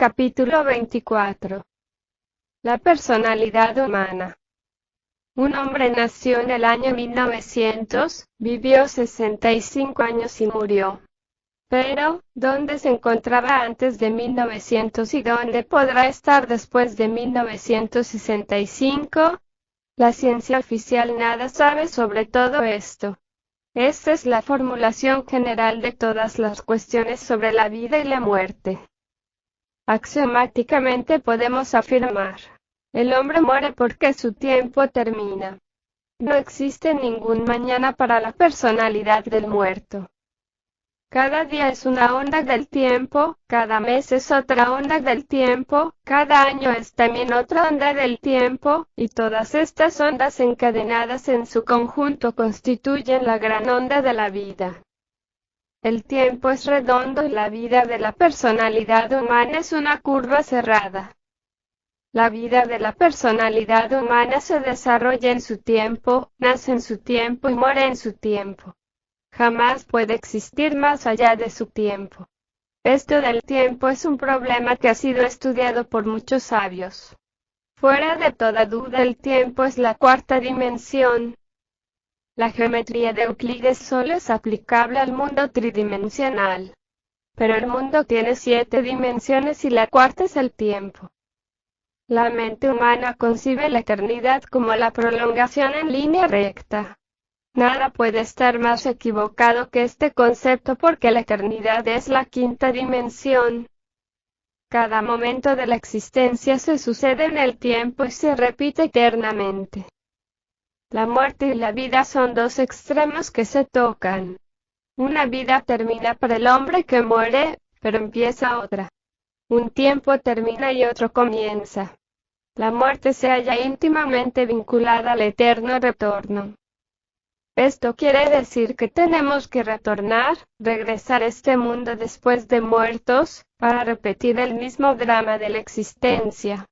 Capítulo 24. La personalidad humana. Un hombre nació en el año 1900, vivió 65 años y murió. Pero, ¿dónde se encontraba antes de 1900 y dónde podrá estar después de 1965? La ciencia oficial nada sabe sobre todo esto. Esta es la formulación general de todas las cuestiones sobre la vida y la muerte. Axiomáticamente podemos afirmar: el hombre muere porque su tiempo termina. No existe ningún mañana para la personalidad del muerto. Cada día es una onda del tiempo, cada mes es otra onda del tiempo, cada año es también otra onda del tiempo, y todas estas ondas encadenadas en su conjunto constituyen la gran onda de la vida. El tiempo es redondo y la vida de la personalidad humana es una curva cerrada. La vida de la personalidad humana se desarrolla en su tiempo, nace en su tiempo y muere en su tiempo. Jamás puede existir más allá de su tiempo. Esto del tiempo es un problema que ha sido estudiado por muchos sabios. Fuera de toda duda, el tiempo es la cuarta dimensión. La geometría de Euclides solo es aplicable al mundo tridimensional. Pero el mundo tiene 7 dimensiones y la cuarta es el tiempo. La mente humana concibe la eternidad como la prolongación en línea recta. Nada puede estar más equivocado que este concepto porque la eternidad es la quinta dimensión. Cada momento de la existencia se sucede en el tiempo y se repite eternamente. La muerte y la vida son dos extremos que se tocan. Una vida termina para el hombre que muere, pero empieza otra. Un tiempo termina y otro comienza. La muerte se halla íntimamente vinculada al eterno retorno. Esto quiere decir que tenemos que retornar, regresar a este mundo después de muertos, para repetir el mismo drama de la existencia.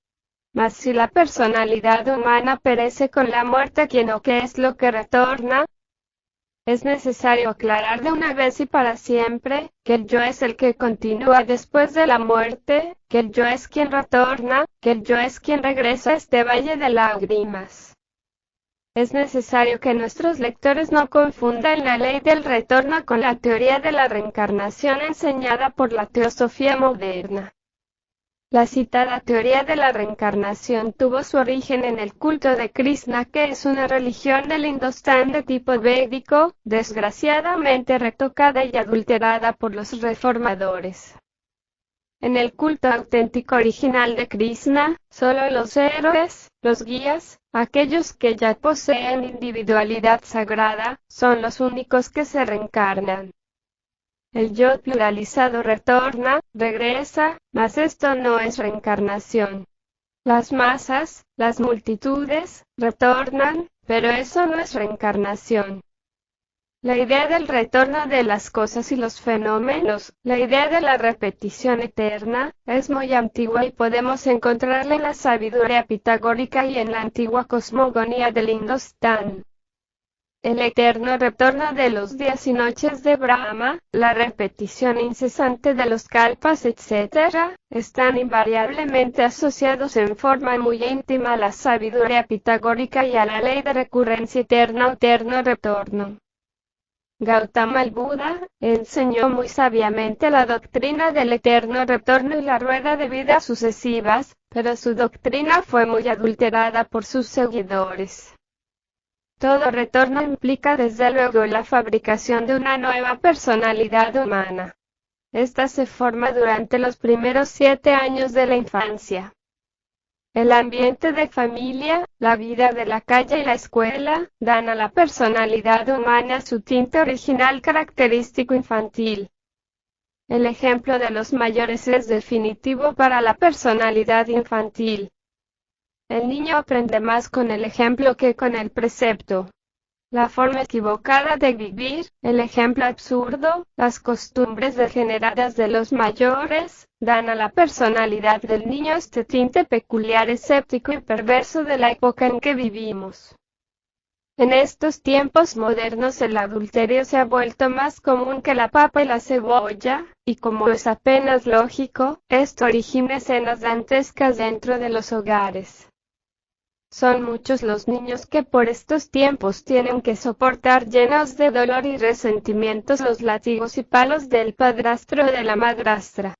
Mas si la personalidad humana perece con la muerte, ¿quién o qué es lo que retorna? Es necesario aclarar de una vez y para siempre, que el yo es el que continúa después de la muerte, que el yo es quien retorna, que el yo es quien regresa a este valle de lágrimas. Es necesario que nuestros lectores no confundan la ley del retorno con la teoría de la reencarnación enseñada por la teosofía moderna. La citada teoría de la reencarnación tuvo su origen en el culto de Krishna, que es una religión del Indostán de tipo védico, desgraciadamente retocada y adulterada por los reformadores. En el culto auténtico original de Krishna, solo los héroes, los guías, aquellos que ya poseen individualidad sagrada, son los únicos que se reencarnan. El yo pluralizado retorna, regresa, mas esto no es reencarnación. Las masas, las multitudes, retornan, pero eso no es reencarnación. La idea del retorno de las cosas y los fenómenos, la idea de la repetición eterna, es muy antigua y podemos encontrarla en la sabiduría pitagórica y en la antigua cosmogonía del Indostán. El eterno retorno de los días y noches de Brahma, la repetición incesante de los kalpas, etc., están invariablemente asociados en forma muy íntima a la sabiduría pitagórica y a la ley de recurrencia eterna o eterno retorno. Gautama el Buda enseñó muy sabiamente la doctrina del eterno retorno y la rueda de vidas sucesivas, pero su doctrina fue muy adulterada por sus seguidores. Todo retorno implica desde luego la fabricación de una nueva personalidad humana. Esta se forma durante los primeros 7 años de la infancia. El ambiente de familia, la vida de la calle y la escuela, dan a la personalidad humana su tinte original característico infantil. El ejemplo de los mayores es definitivo para la personalidad infantil. El niño aprende más con el ejemplo que con el precepto. La forma equivocada de vivir, el ejemplo absurdo, las costumbres degeneradas de los mayores, dan a la personalidad del niño este tinte peculiar, escéptico y perverso de la época en que vivimos. En estos tiempos modernos el adulterio se ha vuelto más común que la papa y la cebolla, y como es apenas lógico, esto origina escenas dantescas dentro de los hogares. Son muchos los niños que por estos tiempos tienen que soportar llenos de dolor y resentimientos los látigos y palos del padrastro o de la madrastra.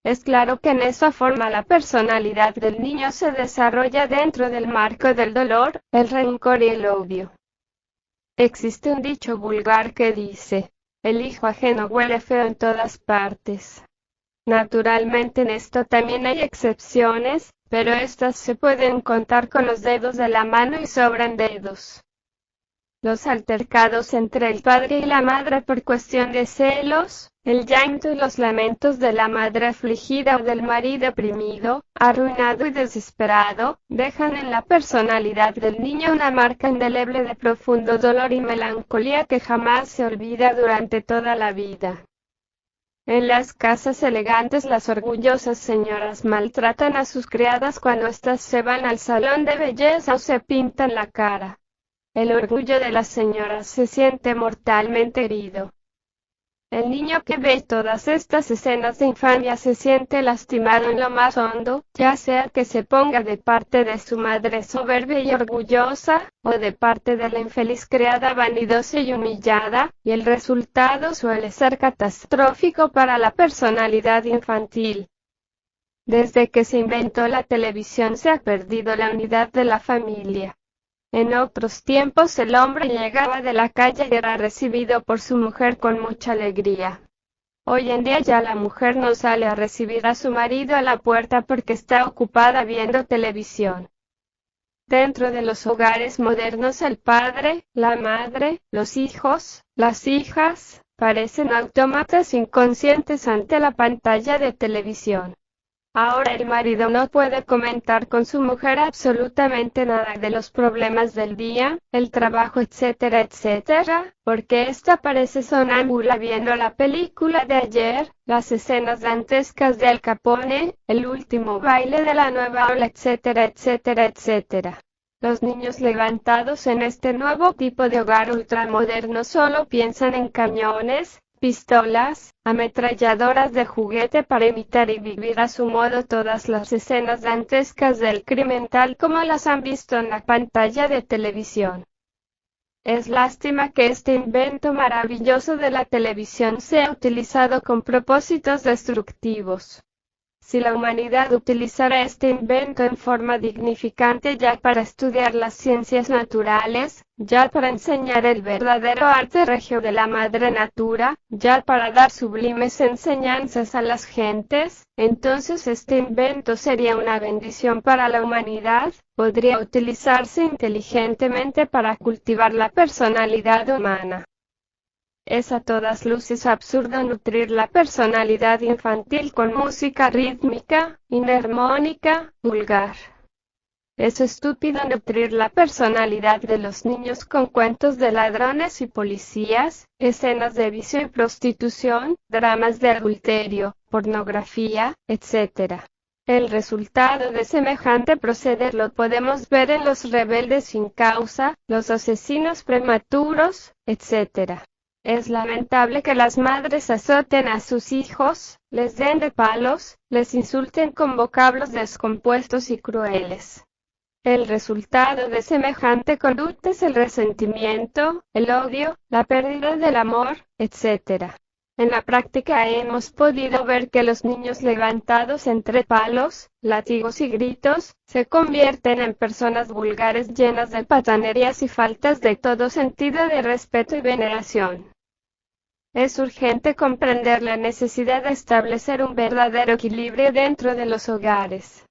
Es claro que en esa forma la personalidad del niño se desarrolla dentro del marco del dolor, el rencor y el odio. Existe un dicho vulgar que dice, el hijo ajeno huele feo en todas partes. Naturalmente en esto también hay excepciones, pero estas se pueden contar con los dedos de la mano y sobran dedos. Los altercados entre el padre y la madre por cuestión de celos, el llanto y los lamentos de la madre afligida o del marido oprimido, arruinado y desesperado, dejan en la personalidad del niño una marca indeleble de profundo dolor y melancolía que jamás se olvida durante toda la vida. En las casas elegantes las orgullosas señoras maltratan a sus criadas cuando éstas se van al salón de belleza o se pintan la cara. El orgullo de las señoras se siente mortalmente herido. El niño que ve todas estas escenas de infamia se siente lastimado en lo más hondo, ya sea que se ponga de parte de su madre soberbia y orgullosa, o de parte de la infeliz criada vanidosa y humillada, y el resultado suele ser catastrófico para la personalidad infantil. Desde que se inventó la televisión se ha perdido la unidad de la familia. En otros tiempos el hombre llegaba de la calle y era recibido por su mujer con mucha alegría. Hoy en día ya la mujer no sale a recibir a su marido a la puerta porque está ocupada viendo televisión. Dentro de los hogares modernos el padre, la madre, los hijos, las hijas, parecen autómatas inconscientes ante la pantalla de televisión. Ahora el marido no puede comentar con su mujer absolutamente nada de los problemas del día, el trabajo, etcétera, etcétera, porque ésta parece sonámbula viendo la película de ayer, las escenas dantescas de Al Capone, el último baile de la nueva ola, etcétera, etcétera, etcétera. Los niños levantados en este nuevo tipo de hogar ultramoderno solo piensan en camiones, pistolas, ametralladoras de juguete para imitar y vivir a su modo todas las escenas dantescas del crimen tal como las han visto en la pantalla de televisión. Es lástima que este invento maravilloso de la televisión sea utilizado con propósitos destructivos. Si la humanidad utilizara este invento en forma dignificante ya para estudiar las ciencias naturales, ya para enseñar el verdadero arte regio de la madre natura, ya para dar sublimes enseñanzas a las gentes, entonces este invento sería una bendición para la humanidad, podría utilizarse inteligentemente para cultivar la personalidad humana. Es a todas luces absurdo nutrir la personalidad infantil con música rítmica, inarmónica, vulgar. Es estúpido nutrir la personalidad de los niños con cuentos de ladrones y policías, escenas de vicio y prostitución, dramas de adulterio, pornografía, etc. El resultado de semejante proceder lo podemos ver en los rebeldes sin causa, los asesinos prematuros, etc. Es lamentable que las madres azoten a sus hijos, les den de palos, les insulten con vocablos descompuestos y crueles. El resultado de semejante conducta es el resentimiento, el odio, la pérdida del amor, etc. En la práctica hemos podido ver que los niños levantados entre palos, látigos y gritos, se convierten en personas vulgares llenas de patanerías y faltas de todo sentido de respeto y veneración. Es urgente comprender la necesidad de establecer un verdadero equilibrio dentro de los hogares.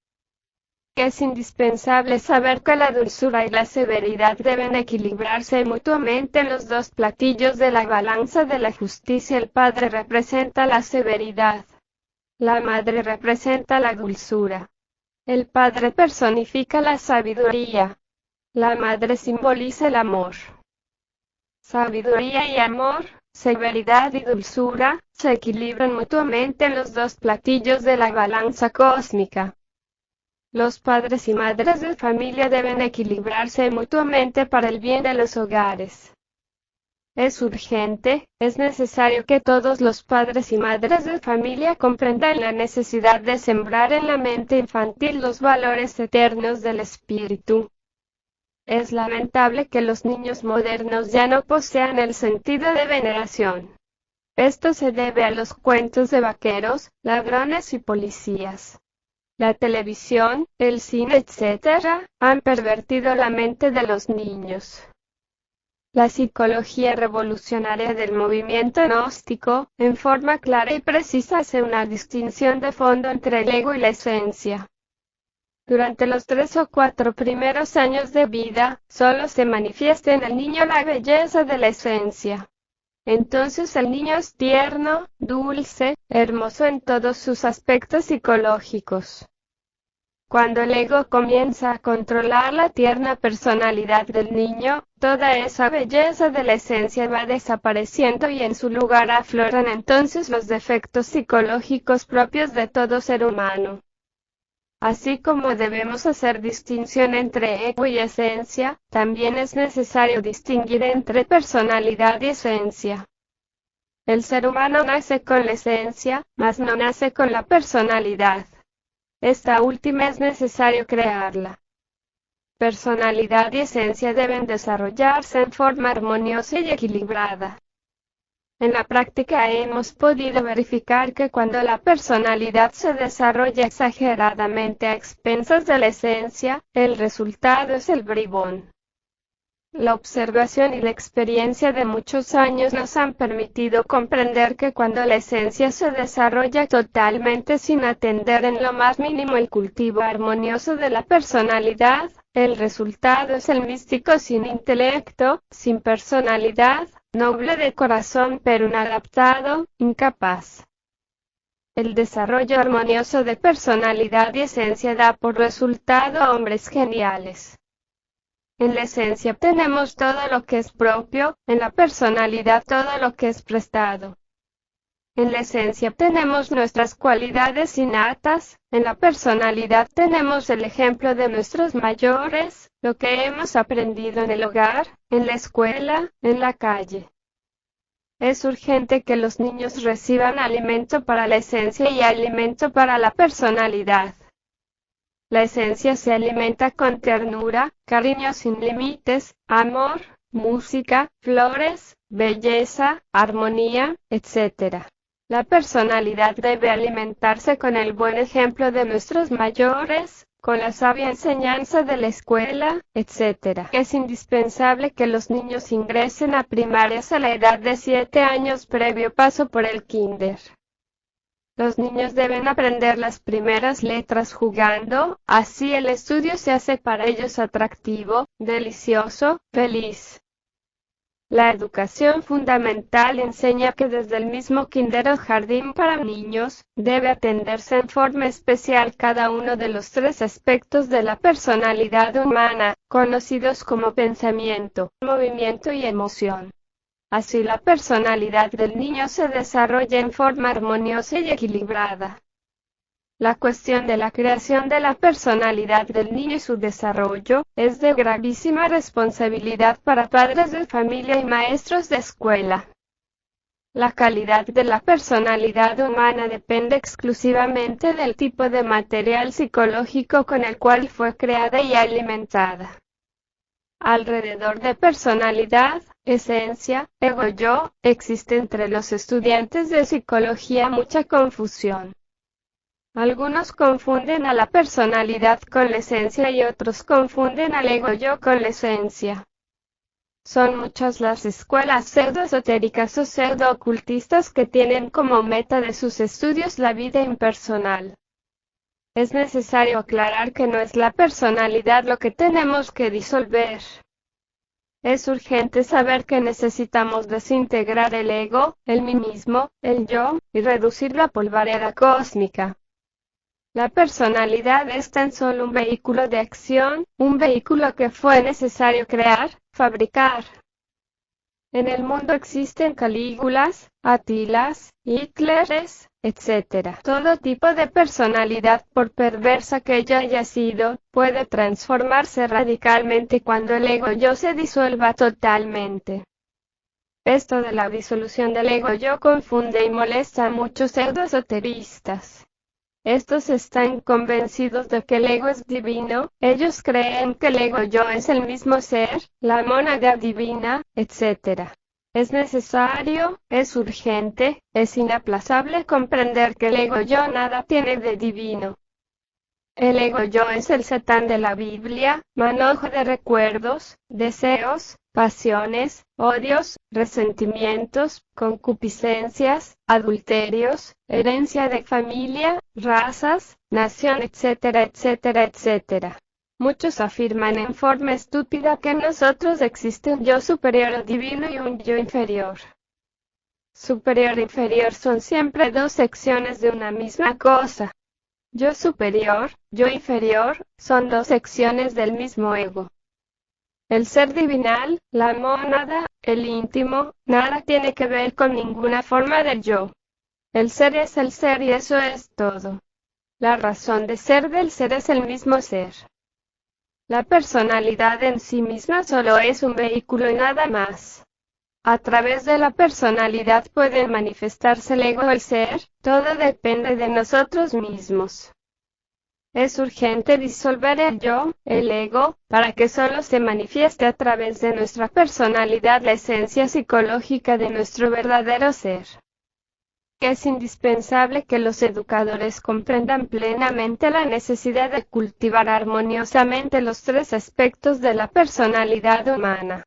Es indispensable saber que la dulzura y la severidad deben equilibrarse mutuamente en los dos platillos de la balanza de la justicia. El padre representa la severidad. La madre representa la dulzura. El padre personifica la sabiduría. La madre simboliza el amor. Sabiduría y amor, severidad y dulzura, se equilibran mutuamente en los dos platillos de la balanza cósmica. Los padres y madres de familia deben equilibrarse mutuamente para el bien de los hogares. Es urgente, es necesario que todos los padres y madres de familia comprendan la necesidad de sembrar en la mente infantil los valores eternos del espíritu. Es lamentable que los niños modernos ya no posean el sentido de veneración. Esto se debe a los cuentos de vaqueros, ladrones y policías. La televisión, el cine, etc., han pervertido la mente de los niños. La psicología revolucionaria del movimiento gnóstico, en forma clara y precisa, hace una distinción de fondo entre el ego y la esencia. Durante los 3 o 4 primeros años de vida, solo se manifiesta en el niño la belleza de la esencia. Entonces el niño es tierno, dulce, hermoso en todos sus aspectos psicológicos. Cuando el ego comienza a controlar la tierna personalidad del niño, toda esa belleza de la esencia va desapareciendo y en su lugar afloran entonces los defectos psicológicos propios de todo ser humano. Así como debemos hacer distinción entre ego y esencia, también es necesario distinguir entre personalidad y esencia. El ser humano nace con la esencia, mas no nace con la personalidad. Esta última es necesario crearla. Personalidad y esencia deben desarrollarse en forma armoniosa y equilibrada. En la práctica hemos podido verificar que cuando la personalidad se desarrolla exageradamente a expensas de la esencia, el resultado es el bribón. La observación y la experiencia de muchos años nos han permitido comprender que cuando la esencia se desarrolla totalmente sin atender en lo más mínimo el cultivo armonioso de la personalidad, el resultado es el místico sin intelecto, sin personalidad, noble de corazón pero inadaptado, incapaz. El desarrollo armonioso de personalidad y esencia da por resultado hombres geniales. En la esencia tenemos todo lo que es propio, en la personalidad todo lo que es prestado. En la esencia tenemos nuestras cualidades innatas, en la personalidad tenemos el ejemplo de nuestros mayores, lo que hemos aprendido en el hogar, en la escuela, en la calle. Es urgente que los niños reciban alimento para la esencia y alimento para la personalidad. La esencia se alimenta con ternura, cariño sin límites, amor, música, flores, belleza, armonía, etc. La personalidad debe alimentarse con el buen ejemplo de nuestros mayores, con la sabia enseñanza de la escuela, etc. Es indispensable que los niños ingresen a primarias a la edad de 7 años previo paso por el kinder. Los niños deben aprender las primeras letras jugando, así el estudio se hace para ellos atractivo, delicioso, feliz. La educación fundamental enseña que desde el mismo kinder o jardín para niños, debe atenderse en forma especial cada uno de los 3 aspectos de la personalidad humana, conocidos como pensamiento, movimiento y emoción. Así la personalidad del niño se desarrolla en forma armoniosa y equilibrada. La cuestión de la creación de la personalidad del niño y su desarrollo es de gravísima responsabilidad para padres de familia y maestros de escuela. La calidad de la personalidad humana depende exclusivamente del tipo de material psicológico con el cual fue creada y alimentada. Alrededor de personalidad, esencia, ego-yo, existe entre los estudiantes de psicología mucha confusión. Algunos confunden a la personalidad con la esencia y otros confunden al ego-yo con la esencia. Son muchas las escuelas pseudo-esotéricas o pseudo-ocultistas que tienen como meta de sus estudios la vida impersonal. Es necesario aclarar que no es la personalidad lo que tenemos que disolver. Es urgente saber que necesitamos desintegrar el ego, el mí mismo, el yo, y reducirlo a polvareda cósmica. La personalidad es tan solo un vehículo de acción, un vehículo que fue necesario crear, fabricar. En el mundo existen Calígulas, Atilas, Hitleres, etc. Todo tipo de personalidad, por perversa que ella haya sido, puede transformarse radicalmente cuando el ego-yo se disuelva totalmente. Esto de la disolución del ego-yo confunde y molesta a muchos pseudo-esoteristas. Estos están convencidos de que el ego es divino, ellos creen que el ego-yo es el mismo ser, la mónada divina, etc. Es necesario, es urgente, es inaplazable comprender que el ego-yo nada tiene de divino. El ego-yo es el Satán de la Biblia, manojo de recuerdos, deseos, pasiones, odios, resentimientos, concupiscencias, adulterios, herencia de familia, razas, nación, etcétera, etcétera, etcétera. Muchos afirman en forma estúpida que en nosotros existe un yo superior o divino y un yo inferior. Superior e inferior son siempre dos secciones de una misma cosa. Yo superior, yo inferior, son dos secciones del mismo ego. El ser divinal, la mónada, el íntimo, nada tiene que ver con ninguna forma del yo. El ser es el ser y eso es todo. La razón de ser del ser es el mismo ser. La personalidad en sí misma solo es un vehículo y nada más. A través de la personalidad puede manifestarse el ego o el ser, todo depende de nosotros mismos. Es urgente disolver el yo, el ego, para que solo se manifieste a través de nuestra personalidad la esencia psicológica de nuestro verdadero ser. Es indispensable que los educadores comprendan plenamente la necesidad de cultivar armoniosamente los tres aspectos de la personalidad humana.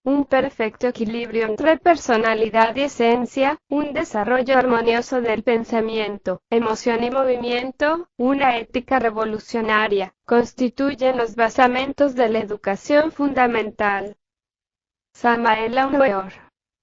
Un perfecto equilibrio entre personalidad y esencia, un desarrollo armonioso del pensamiento, emoción y movimiento, una ética revolucionaria, constituyen los basamentos de la educación fundamental. Samael Aumeor.